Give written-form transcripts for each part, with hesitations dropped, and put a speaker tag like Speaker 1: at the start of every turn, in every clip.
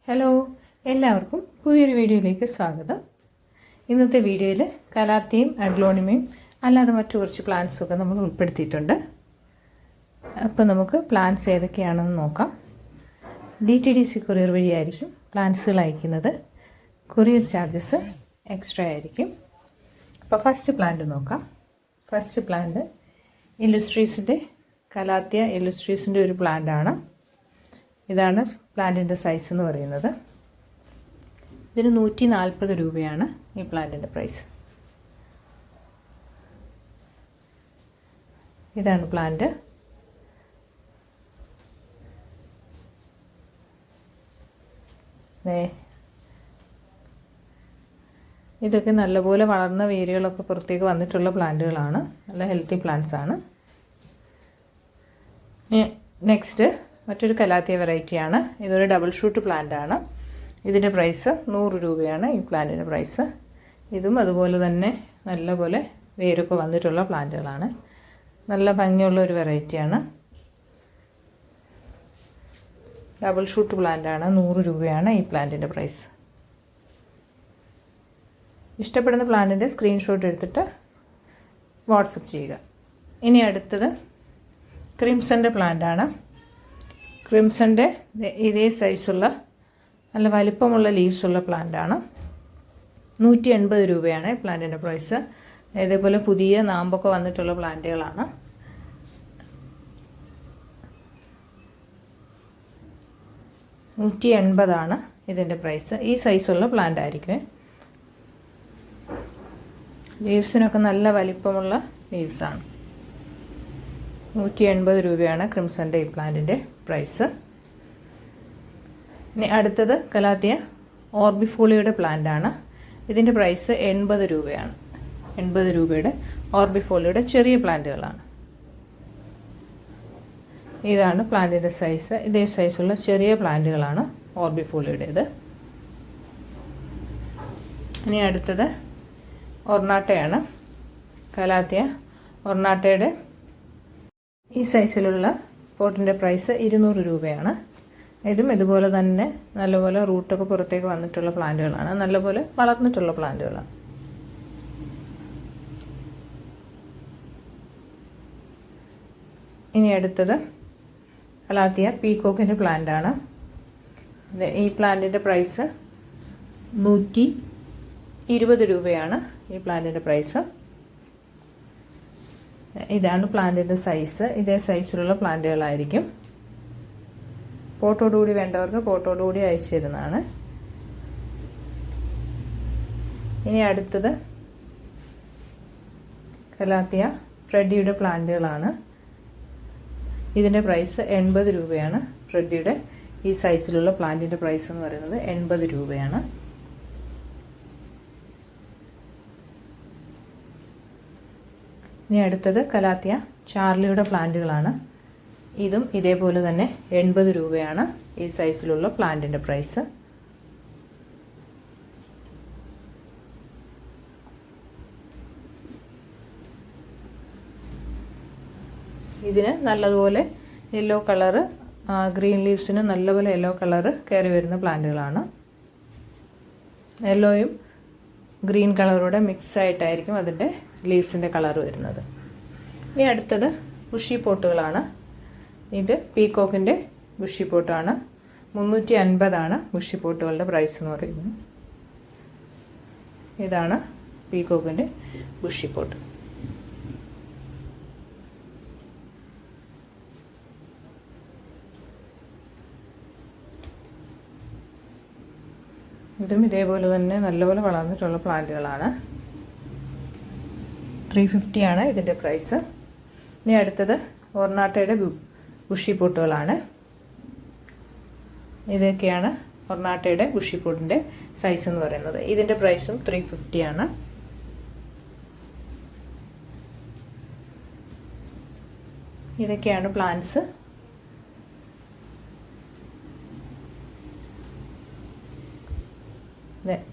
Speaker 1: Hello, എല്ലാവർക്കും പുതിയൊരു വീഡിയോയിലേക്ക് സ്വാഗതം. ഇന്നത്തെ വീഡിയോയിൽ കലാത്തിയും അഗ്ലോണിമയും അല്ലാതെ മറ്റു കുറച്ച് പ്ലാന്റ്സൊക്കെ നമ്മൾ ഉൾപ്പെടുത്തിയിട്ടുണ്ട്. അപ്പോൾ നമുക്ക് പ്ലാന്റ്സ് ഏതൊക്കെയാണെന്ന് നോക്കാം. DTDC കൊറിയർ വഴിയായിരിക്കും പ്ലാന്റ്സുകൾ അയക്കുന്നത്. കൊറിയർ ചാർജസ് എക്സ്ട്രാ ആയിരിക്കും. അപ്പോൾ ഫസ്റ്റ് പ്ലാന്റ് നോക്കാം. ഫസ്റ്റ് പ്ലാന്റ് ഇല്ലുസ്ട്രീസിൻ്റെ കലാത്തിയ ഇല്ലുസ്ട്രീസിൻ്റെ ഒരു പ്ലാന്റാണ്. ഇതാണ് പ്ലാന്റിൻ്റെ സൈസ് എന്ന് പറയുന്നത്. ഇതിന് 140 രൂപയാണ് ഈ പ്ലാന്റിൻ്റെ പ്രൈസ്. ഇതാണ് പ്ലാന്റ്. ഇതൊക്കെ നല്ലപോലെ വളർന്ന വേരുകളൊക്കെ പുറത്തേക്ക് വന്നിട്ടുള്ള പ്ലാന്റുകളാണ്. നല്ല ഹെൽത്തി പ്ലാന്റ്സ് ആണ്. നെക്സ്റ്റ് മറ്റൊരു കലാത്തിയ വെറൈറ്റിയാണ്. ഇതൊരു ഡബിൾ ഷൂട്ട് പ്ലാന്റ് ആണ്. ഇതിൻ്റെ പ്രൈസ് 100 രൂപയാണ് ഈ പ്ലാന്റിൻ്റെ പ്രൈസ്. ഇതും അതുപോലെ തന്നെ നല്ലപോലെ വേരൊക്കെ വന്നിട്ടുള്ള പ്ലാന്റുകളാണ്. നല്ല ഭംഗിയുള്ള ഒരു വെറൈറ്റിയാണ്. ഡബിൾ ഷൂട്ട് പ്ലാന്റ് ആണ്. 100 രൂപയാണ് ഈ പ്ലാന്റിൻ്റെ പ്രൈസ്. ഇഷ്ടപ്പെടുന്ന പ്ലാന്റിൻ്റെ സ്ക്രീൻഷോട്ട് എടുത്തിട്ട് വാട്സപ്പ് ചെയ്യുക. ഇനി അടുത്തത് ക്രിംസൻ്റെ പ്ലാന്റ് ആണ്. ക്രിംസൻ്റെ ഇതേ സൈസുള്ള നല്ല വലിപ്പമുള്ള ലീവ്സുള്ള പ്ലാന്റാണ്. 180 രൂപയാണ് ഈ പ്ലാന്റിൻ്റെ പ്രൈസ്. ഇതേപോലെ പുതിയ നാമ്പൊക്കെ വന്നിട്ടുള്ള പ്ലാന്റുകളാണ്. $180 ഇതിൻ്റെ പ്രൈസ്. ഈ സൈസുള്ള പ്ലാന്റ് ആയിരിക്കും. ലീവ്സിനൊക്കെ നല്ല വലിപ്പമുള്ള ലീവ്സാണ്. 180 രൂപയാണ് ക്രിംസൻ്റെ ഈ പ്ലാന്റിൻ്റെ പ്രൈസ്. ഇനി അടുത്തത് കലാത്തിയ ഓർബിഫോളിയുടെ പ്ലാന്റ് ആണ്. ഇതിൻ്റെ പ്രൈസ് 80 രൂപയാണ്. 80 രൂപയുടെ ഓർബിഫോളിയുടെ ചെറിയ പ്ലാന്റുകളാണ്. ഇതാണ് പ്ലാന്റിൻ്റെ സൈസ്. ഇതേ സൈസുള്ള ചെറിയ പ്ലാന്റുകളാണ് ഓർബിഫോളിയുടേത്. ഇനി അടുത്തത് ഒർണാട്ടയാണ്. കലാത്തിയ ഒർണാട്ടയുടെ ഈ സൈസിലുള്ള പോട്ടിൻ്റെ പ്രൈസ് 200 രൂപയാണ്. ഇതും ഇതുപോലെ തന്നെ നല്ലപോലെ റൂട്ടൊക്കെ പുറത്തേക്ക് വന്നിട്ടുള്ള പ്ലാന്റുകളാണ്. നല്ലപോലെ വളർന്നിട്ടുള്ള പ്ലാന്റുകളാണ്. ഇനി അടുത്തത് കലാത്തിയ പീകോക്കിൻ്റെ പ്ലാന്റാണ്. ഈ പ്ലാന്റിൻ്റെ പ്രൈസ് 120 രൂപയാണ് ഈ പ്ലാന്റിൻ്റെ പ്രൈസ്. ഇതാണ് പ്ലാന്റിൻ്റെ സൈസ്. ഇതേ സൈസിലുള്ള പ്ലാന്റുകളായിരിക്കും. പോട്ടോടുകൂടി വേണ്ടവർക്ക് പോട്ടോടുകൂടി അയച്ചു തരുന്നതാണ്. ഇനി അടുത്തത് കലാത്തിയ ഫ്രെഡിയുടെ പ്ലാന്റുകളാണ്. ഇതിൻ്റെ പ്രൈസ് 80 രൂപയാണ്. ഫ്രെഡിയുടെ ഈ സൈസിലുള്ള പ്ലാന്റിൻ്റെ പ്രൈസ് എന്ന് പറയുന്നത് 80 രൂപയാണ്. ഇനി അടുത്തത് കലാത്തിയ ചാർലിയുടെ പ്ലാന്റുകളാണ്. ഇതും ഇതേപോലെ തന്നെ 80 രൂപയാണ് ഈ സൈസിലുള്ള പ്ലാന്റിൻ്റെ പ്രൈസ്. ഇതിന് നല്ലതുപോലെ യെല്ലോ കളറ്, ഗ്രീൻ ലീവ്സിന് നല്ലപോലെ യെല്ലോ കളറ് കയറി വരുന്ന പ്ലാന്റുകളാണ്. യെല്ലോയും ഗ്രീൻ കളറൂടെ മിക്സ് ആയിട്ടായിരിക്കും അതിൻ്റെ ലീവ്സിൻ്റെ കളർ വരുന്നത്. ഇനി അടുത്തത് ബുഷി പോട്ടുകളാണ്. ഇത് പീകോക്കിൻ്റെ ബുഷി പോട്ടാണ്. 350 ബുഷി പോട്ടുകളുടെ പ്രൈസ് എന്ന് പറയുന്നത്. ഇതാണ് പീകോക്കിൻ്റെ ബുഷി പോട്ട്. ഇതും ഇതേപോലെ തന്നെ നല്ലപോലെ വളർന്നിട്ടുള്ള പ്ലാന്റുകളാണ്. 350 ഇതിൻ്റെ പ്രൈസ്. ഇനി അടുത്തത് ഒർണാട്ടയുടെ ബുഷി പോട്ടുകളാണ്. ഇതൊക്കെയാണ് ഒർണാട്ടയുടെ ബുഷി പോട്ടിൻ്റെ സൈസ് എന്ന് പറയുന്നത്. ഇതിൻ്റെ പ്രൈസും 350. ഇതൊക്കെയാണ് പ്ലാന്റ്സ്.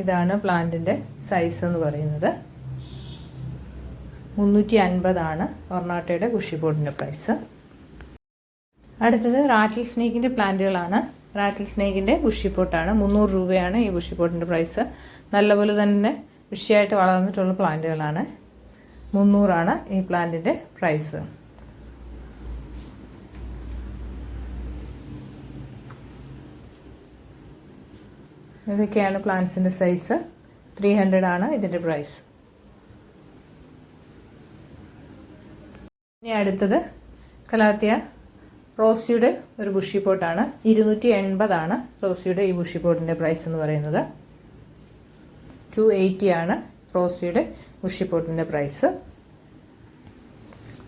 Speaker 1: ഇതാണ് പ്ലാന്റിൻ്റെ സൈസ് എന്ന് പറയുന്നത്. 350 ഒർണാട്ടയുടെ ബുഷി പോട്ടിൻ്റെ പ്രൈസ്. അടുത്തത് റാറ്റിൽ സ്നേക്കിൻ്റെ പ്ലാന്റുകളാണ്. Rattle സ്നേക്കിൻ്റെ bushy പോട്ടാണ്. 300 രൂപയാണ് ഈ ബുഷി പോട്ടിൻ്റെ പ്രൈസ്. നല്ലപോലെ തന്നെ ബുഷിയായിട്ട് വളർന്നിട്ടുള്ള പ്ലാന്റുകളാണ്. 300 ഈ പ്ലാന്റിൻ്റെ പ്രൈസ്. ഇതൊക്കെയാണ് പ്ലാന്റ്സിൻ്റെ സൈസ്. 300 ഇതിൻ്റെ പ്രൈസ്. ഇനി അടുത്തത് കലാത്തിയ റോസിയുടെ ഒരു ബുഷി പോട്ടാണ്. 280 റോസിയുടെ ഈ ബുഷി പോട്ടിൻ്റെ പ്രൈസ് എന്ന് പറയുന്നത്. 280 റോസിയുടെ ബുഷി പോട്ടിൻ്റെ പ്രൈസ്.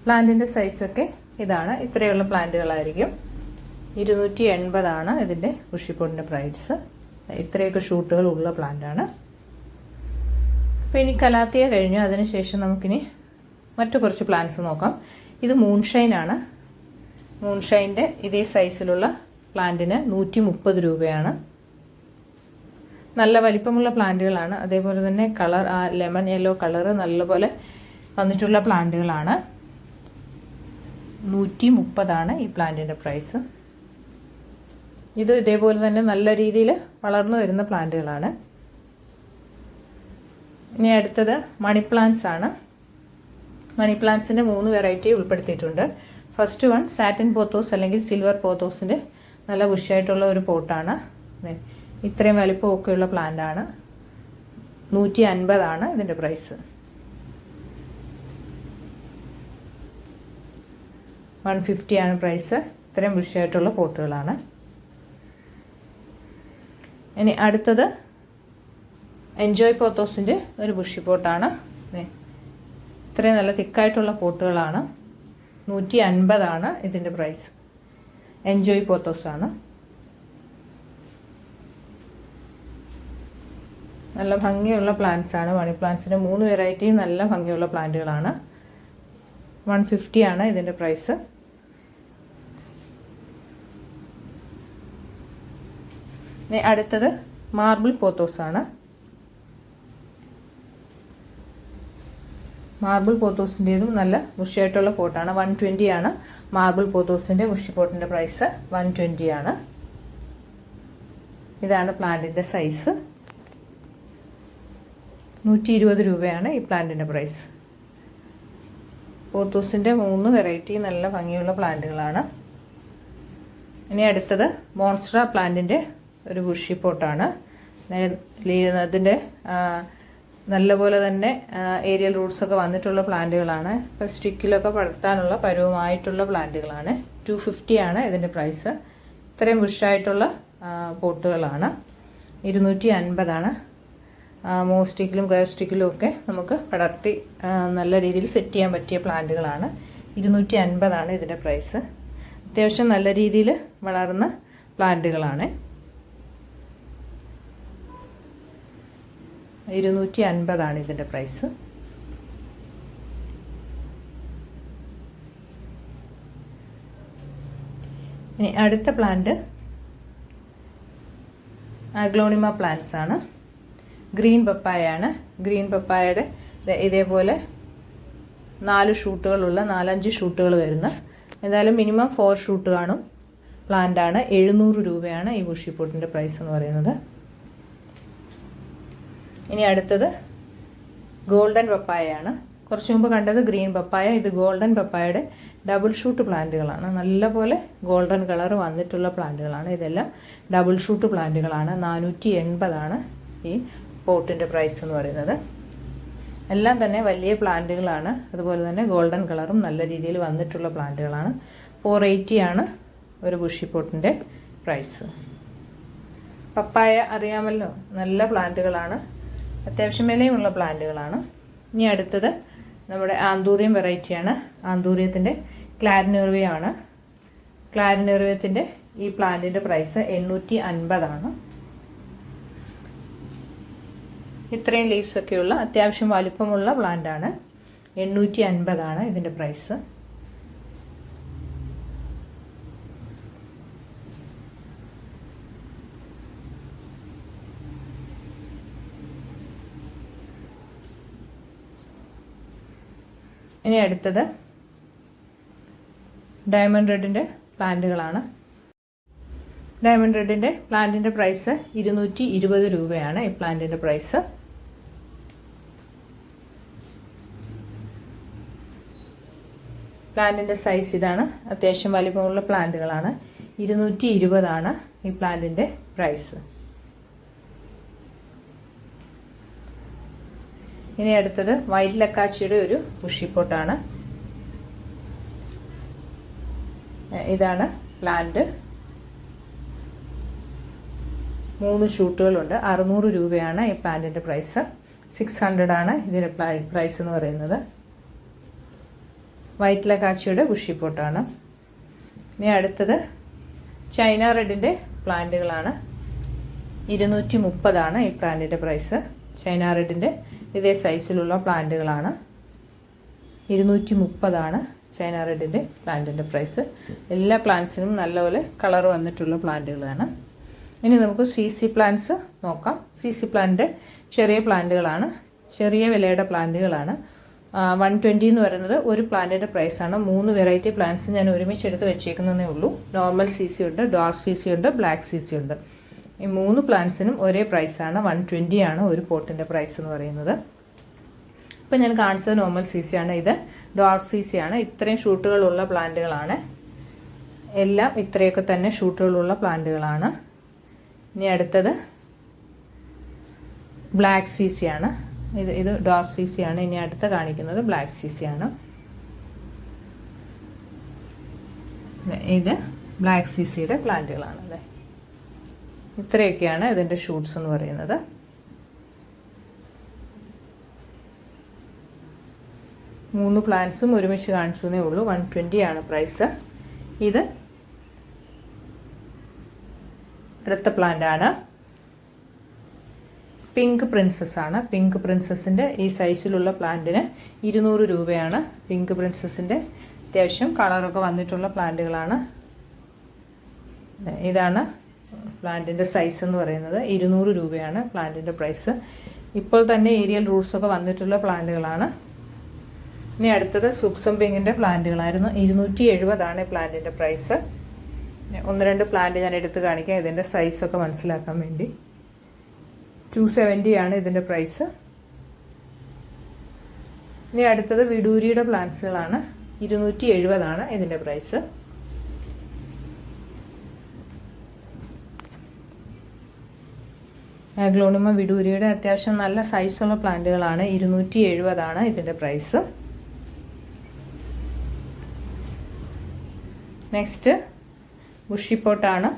Speaker 1: പ്ലാന്റിൻ്റെ സൈസൊക്കെ ഇതാണ്. ഇത്രയുള്ള പ്ലാന്റുകളായിരിക്കും. 280 ഇതിൻ്റെ ബുഷി പോട്ടിൻ്റെ പ്രൈസ്. ഇത്രയൊക്കെ ഷൂട്ടുകൾ ഉള്ള പ്ലാന്റാണ്. അപ്പോൾ ഇനി കലാത്തിയ കഴിഞ്ഞു. അതിനുശേഷം നമുക്കിനി മറ്റു കുറച്ച് പ്ലാന്റ്സ് നോക്കാം. ഇത് മൂൺഷൈനാണ്. മൂൺഷൈൻ്റെ ഇതേ സൈസിലുള്ള പ്ലാന്റിന് 130 രൂപയാണ്. നല്ല വലിപ്പമുള്ള പ്ലാന്റുകളാണ്. അതേപോലെ തന്നെ കളർ ലെമൺ യെല്ലോ കളറ് നല്ലപോലെ വന്നിട്ടുള്ള പ്ലാന്റുകളാണ്. 130 ഈ പ്ലാന്റിൻ്റെ പ്രൈസ്. ഇത് ഇതേപോലെ തന്നെ നല്ല രീതിയിൽ വളർന്നു വരുന്ന പ്ലാന്റുകളാണ്. ഇനി അടുത്തത് മണി പ്ലാന്റ്സ് ആണ്. മണി പ്ലാന്റ്സിൻ്റെ 3 വെറൈറ്റി ഉൾപ്പെടുത്തിയിട്ടുണ്ട്. ഫസ്റ്റ് വൺ സാറ്റിൻ പോത്തോസ് അല്ലെങ്കിൽ സിൽവർ പോത്തോസിൻ്റെ നല്ല ബുഷിയായിട്ടുള്ള ഒരു പോട്ടാണ്. ഇത്രയും വലിപ്പമൊക്കെയുള്ള പ്ലാന്റാണ്. 150 ഇതിൻ്റെ പ്രൈസ്. 150 പ്രൈസ്. ഇത്രയും ബുഷിയായിട്ടുള്ള പോട്ടുകളാണ്. ഇനി അടുത്തത് എൻജോയ് പോത്തോസിൻ്റെ ഒരു ബുഷി പോട്ടാണ്. ഇത്രയും നല്ല തിക്കായിട്ടുള്ള പോട്ടുകളാണ്. 150 ഇതിൻ്റെ പ്രൈസ്. എൻജോയ് പോത്തോസാണ്. നല്ല ഭംഗിയുള്ള പ്ലാന്റ്സ് ആണ്. മണി പ്ലാന്റ്സിൻ്റെ 3 വെറൈറ്റിയും നല്ല ഭംഗിയുള്ള പ്ലാന്റുകളാണ്. 150 ഇതിൻ്റെ പ്രൈസ്. ഇനി അടുത്തത് മാർബിൾ പോത്തോസാണ്. മാർബിൾ പോത്തോസിൻ്റെതും നല്ല ബുഷിയായിട്ടുള്ള പോട്ടാണ്. 120 മാർബിൾ പോത്തോസിൻ്റെ ബുഷി പോട്ടിൻ്റെ പ്രൈസ്. 120 ഇതാണ് പ്ലാന്റിൻ്റെ സൈസ്. 120 രൂപയാണ് ഈ പ്ലാന്റിൻ്റെ പ്രൈസ്. പോത്തോസിൻ്റെ 3 വെറൈറ്റി നല്ല ഭംഗിയുള്ള പ്ലാന്റുകളാണ്. ഇനി അടുത്തത് മോൺസ്ട്ര പ്ലാന്റിൻ്റെ ഒരു ബുഷി പോട്ടാണ്. അതിൻ്റെ നല്ലപോലെ തന്നെ ഏരിയൽ റൂട്ട്സൊക്കെ വന്നിട്ടുള്ള പ്ലാന്റുകളാണ്. ഇപ്പോൾ സ്റ്റിക്കിലൊക്കെ പടർത്താനുള്ള പരുവമായിട്ടുള്ള പ്ലാന്റുകളാണ്. 250 ഇതിൻ്റെ പ്രൈസ്. ഇത്രയും ബുഷായിട്ടുള്ള പോട്ടുകളാണ്. 250 മോസ്റ്റിക്കിലും ഗയർ സ്റ്റിക്കിലും ഒക്കെ നമുക്ക് പടർത്തി നല്ല രീതിയിൽ സെറ്റ് ചെയ്യാൻ പറ്റിയ പ്ലാന്റുകളാണ്. 250 ഇതിൻ്റെ പ്രൈസ്. അത്യാവശ്യം നല്ല രീതിയിൽ വളർന്ന പ്ലാന്റുകളാണ്. 250 ഇതിൻ്റെ പ്രൈസ്. ഇനി അടുത്ത പ്ലാന്റ് അഗ്ലോണിമ പ്ലാന്റ്സ് ആണ്. ഗ്രീൻ പപ്പായയാണ്. ഗ്രീൻ പപ്പായയുടെ ഇതേപോലെ 4 ഷൂട്ടുകളുള്ള 4-5 ഷൂട്ടുകൾ വരുന്ന എന്തായാലും മിനിമം 4 ഷൂട്ട് കാണും പ്ലാന്റാണ്. 700 രൂപയാണ് ഈ ബുഷി പോട്ടിൻ്റെ പ്രൈസ് എന്ന് പറയുന്നത്. ഇനി അടുത്തത് ഗോൾഡൻ പപ്പായയാണ്. കുറച്ച് മുമ്പ് കണ്ടത് ഗ്രീൻ പപ്പായ. ഇത് ഗോൾഡൻ പപ്പായയുടെ ഡബിൾ ഷൂട്ട് പ്ലാന്റുകളാണ്. നല്ലപോലെ ഗോൾഡൻ കളർ വന്നിട്ടുള്ള പ്ലാന്റുകളാണ്. ഇതെല്ലാം ഡബിൾ ഷൂട്ട് പ്ലാന്റുകളാണ്. 480 ഈ പോട്ടിൻ്റെ പ്രൈസ് എന്ന് പറയുന്നത്. എല്ലാം തന്നെ വലിയ പ്ലാന്റുകളാണ്. അതുപോലെ തന്നെ ഗോൾഡൻ കളറും നല്ല രീതിയിൽ വന്നിട്ടുള്ള പ്ലാന്റുകളാണ്. 480 ഒരു ബുഷി പോട്ടിൻ്റെ പ്രൈസ്. പപ്പായ അറിയാമല്ലോ, നല്ല പ്ലാന്റുകളാണ്. അത്യാവശ്യം വിലയുമുള്ള പ്ലാന്റുകളാണ്. ഇനി അടുത്തത് നമ്മുടെ ആന്തൂറിയം വെറൈറ്റിയാണ്. ആന്തൂറിയത്തിൻ്റെ ക്ലാരിനെറിയമാണ്. ക്ലാരിനെറിയത്തിൻ്റെ ഈ പ്ലാന്റിൻ്റെ പ്രൈസ് 850. ഇത്രയും ലീവ്സൊക്കെയുള്ള അത്യാവശ്യം വലിപ്പമുള്ള പ്ലാന്റാണ്. 850 ഇതിൻ്റെ പ്രൈസ്. ഇനി അടുത്തത് ഡയമണ്ട് റെഡിൻ്റെ പ്ലാന്റുകളാണ്. ഡയമണ്ട് റെഡിൻ്റെ പ്ലാന്റിൻ്റെ പ്രൈസ് 220 രൂപയാണ് ഈ പ്ലാന്റിൻ്റെ പ്രൈസ്. പ്ലാന്റിൻ്റെ സൈസ് ഇതാണ്. അത്യാവശ്യം വലിപ്പമുള്ള പ്ലാന്റുകളാണ്. 220 ഈ പ്ലാന്റിൻ്റെ പ്രൈസ്. ഇനി അടുത്തത് വൈറ്റ് ലക്കാച്ചിയുടെ ഒരു ബുഷിപ്പോട്ടാണ്. ഇതാണ് പ്ലാന്റ്. 3 ഷൂട്ടുകളുണ്ട്. 600 രൂപയാണ് ഈ പ്ലാന്റിൻ്റെ പ്രൈസ്. 600 ഇതിൻ്റെ പ്രൈസ് എന്ന് പറയുന്നത്. വൈറ്റ് ലക്കാച്ചിയുടെ ബുഷിപ്പോട്ടാണ്. ഇനി അടുത്തത് ചൈന റെഡിൻ്റെ പ്ലാന്റുകളാണ്. 230 ഈ പ്ലാന്റിൻ്റെ പ്രൈസ്. ചൈന റെഡിൻ്റെ ഇതേ സൈസിലുള്ള പ്ലാന്റുകളാണ്. 230 ചൈന റെഡിൻ്റെ പ്ലാന്റിൻ്റെ പ്രൈസ്. എല്ലാ പ്ലാന്റ്സിനും നല്ലപോലെ കളർ വന്നിട്ടുള്ള പ്ലാന്റുകളാണ്. ഇനി നമുക്ക് CC പ്ലാന്റ്സ് നോക്കാം. CC പ്ലാന്റിൻ്റെ ചെറിയ പ്ലാന്റുകളാണ്. ചെറിയ വിലയുടെ പ്ലാന്റുകളാണ്. 120 എന്ന് പറയുന്നത് ഒരു പ്ലാന്റിൻ്റെ പ്രൈസാണ്. 3 വെറൈറ്റി പ്ലാന്റ്സ് ഞാൻ ഒരുമിച്ചെടുത്ത് വെച്ചേക്കുന്നതേ ഉള്ളൂ. നോർമൽ CC ഉണ്ട്, ഡാർക്ക് CC ഉണ്ട്, ബ്ലാക്ക് CC ഉണ്ട്. ഈ 3 പ്ലാന്റ്സിനും ഒരേ പ്രൈസാണ്. 120 ഒരു പോട്ടിൻ്റെ പ്രൈസ് എന്ന് പറയുന്നത്. ഇപ്പം ഞാൻ കാണിച്ചത് നോർമൽ CC ആണ്. ഇത് ഡാർക്ക് CC ആണ്. ഇത്രയും ഷൂട്ടുകളുള്ള പ്ലാന്റുകളാണ്. എല്ലാം ഇത്രയൊക്കെ തന്നെ ഷൂട്ടുകളുള്ള പ്ലാന്റുകളാണ്. ഇനി അടുത്തത് ബ്ലാക്ക് CC ആണ്. ഇത് ഡാർക്ക് CC ആണ്. ഇനി അടുത്ത കാണിക്കുന്നത് ബ്ലാക്ക് CC ആണ്. ഇത് ബ്ലാക്ക് CCയുടെ പ്ലാന്റുകളാണ്. അല്ലേ, ഇത്രയൊക്കെയാണ് ഇതിൻ്റെ ഷൂട്ട്സ് എന്ന് പറയുന്നത്. മൂന്ന് പ്ലാന്റ്സും ഒരുമിച്ച് കാണിച്ചതേ ഉള്ളൂ. 120 പ്രൈസ്. ഇത് അടുത്ത പ്ലാന്റ് ആണ്. പിങ്ക് പ്രിൻസസ് ആണ്. പിങ്ക് പ്രിൻസസിൻ്റെ ഈ സൈസിലുള്ള പ്ലാന്റിന് 200 രൂപയാണ്. പിങ്ക് പ്രിൻസസിൻ്റെ അത്യാവശ്യം കളറൊക്കെ വന്നിട്ടുള്ള പ്ലാന്റുകളാണ്. ഇതാണ് പ്ലാന്റിൻ്റെ സൈസ് എന്ന് പറയുന്നത്. 200 രൂപയാണ് പ്ലാന്റിൻ്റെ പ്രൈസ്. ഇപ്പോൾ തന്നെ ഏരിയൽ റൂട്ട്സൊക്കെ വന്നിട്ടുള്ള പ്ലാന്റുകളാണ്. ഇനി അടുത്തത് സുക്സം പിങ്കിൻ്റെ പ്ലാന്റുകളായിരുന്നു. 270 ഈ പ്ലാന്റിൻ്റെ പ്രൈസ്. 1-2 പ്ലാന്റ് ഞാൻ എടുത്ത് കാണിക്കാം ഇതിൻ്റെ സൈസൊക്കെ മനസ്സിലാക്കാൻ വേണ്ടി. 270 ഇതിൻ്റെ പ്രൈസ്. ഇനി അടുത്തത് വിഡൂരിയുടെ പ്ലാന്റ്സുകളാണ്. 270 ഇതിൻ്റെ പ്രൈസ്. ആഗ്ലോണിമ വിഡൂരിയുടെ അത്യാവശ്യം നല്ല സൈസുള്ള പ്ലാന്റുകളാണ്. 270 ഇതിൻ്റെ പ്രൈസ്. നെക്സ്റ്റ് ബുഷിപ്പോട്ടാണ്.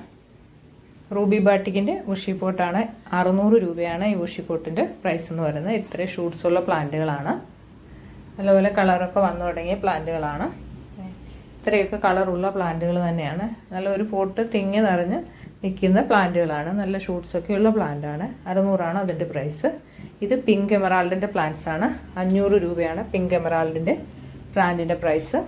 Speaker 1: റൂബി ബാട്ടിക്കിൻ്റെ ബുഷിപ്പോട്ടാണ്. 600 രൂപയാണ് ഈ ബുഷിപ്പോട്ടിൻ്റെ പ്രൈസ് എന്ന് പറയുന്നത്. ഇത്രയും ഷൂട്ട്സുള്ള പ്ലാന്റുകളാണ്. നല്ലപോലെ കളറൊക്കെ വന്നു തുടങ്ങിയ പ്ലാന്റുകളാണ്. ഇത്രയൊക്കെ കളറുള്ള പ്ലാന്റുകൾ തന്നെയാണ്. നല്ല ഒരു പോട്ട് തിങ്ങി നിറഞ്ഞ് നിൽക്കുന്ന പ്ലാന്റുകളാണ്. നല്ല ഷൂട്ട്സൊക്കെയുള്ള പ്ലാന്റാണ്. 600 അതിൻ്റെ പ്രൈസ്. ഇത് പിങ്ക് എമറാൾഡിൻ്റെ പ്ലാന്റ്സ് ആണ്. 500 രൂപയാണ് പിങ്ക് എമറാൾഡിൻ്റെ പ്ലാന്റിൻ്റെ പ്രൈസ്.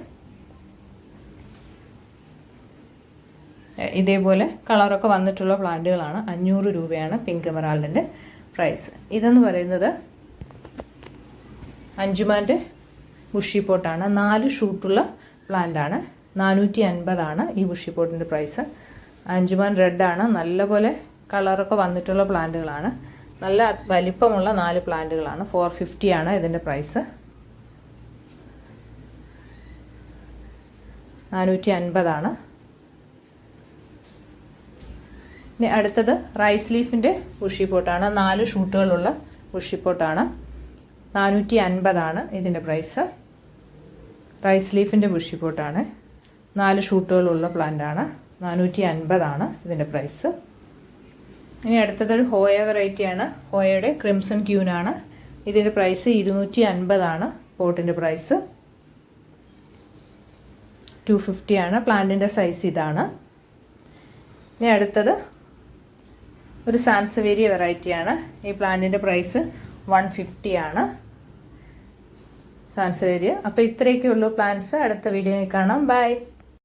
Speaker 1: ഇതേപോലെ കളറൊക്കെ വന്നിട്ടുള്ള പ്ലാന്റുകളാണ്. 500 രൂപയാണ് പിങ്ക് എമറാൾഡിൻ്റെ പ്രൈസ്. ഇതെന്ന് പറയുന്നത് അഞ്ചുമാൻ്റെ ബുഷിപ്പോട്ടാണ്. 4 ഷൂട്ടുള്ള പ്ലാന്റാണ്. 450 ഈ ബുഷിപ്പോട്ടിൻ്റെ പ്രൈസ്. അഞ്ചുമാൻ റെഡാണ്. നല്ലപോലെ കളറൊക്കെ വന്നിട്ടുള്ള പ്ലാന്റുകളാണ്. നല്ല വലിപ്പമുള്ള 4 പ്ലാന്റുകളാണ്. 450 ഇതിൻ്റെ പ്രൈസ്. 450. ഇനി അടുത്തത് റൈസ് ലീഫിൻ്റെ ബുഷിപ്പോട്ടാണ്. 4 ഷൂട്ടുകളുള്ള ബുഷിപ്പോട്ടാണ്. 450 ഇതിൻ്റെ പ്രൈസ്. റൈസ് ലീഫിൻ്റെ ബുഷിപ്പോട്ടാണ്. 4 ഷൂട്ടുകളുള്ള പ്ലാന്റാണ്. 450 ഇതിൻ്റെ പ്രൈസ്. ഇനി അടുത്തതൊരു ഹോയ വെറൈറ്റിയാണ്. ഹോയയുടെ ക്രിംസൺ ക്യൂനാണ്. ഇതിൻ്റെ പ്രൈസ് 250 പോട്ടിൻ്റെ പ്രൈസ്. 250 പ്ലാന്റിൻ്റെ സൈസ് ഇതാണ്. ഇനി അടുത്തത് ഒരു സാൻസവേരിയ വെറൈറ്റിയാണ്. ഈ പ്ലാന്റിൻ്റെ പ്രൈസ് 150 സാൻസവേരിയ. അപ്പോൾ ഇത്രയൊക്കെയുള്ളൂ പ്ലാന്റ്സ്. അടുത്ത വീഡിയോയിൽ കാണാം. ബൈ.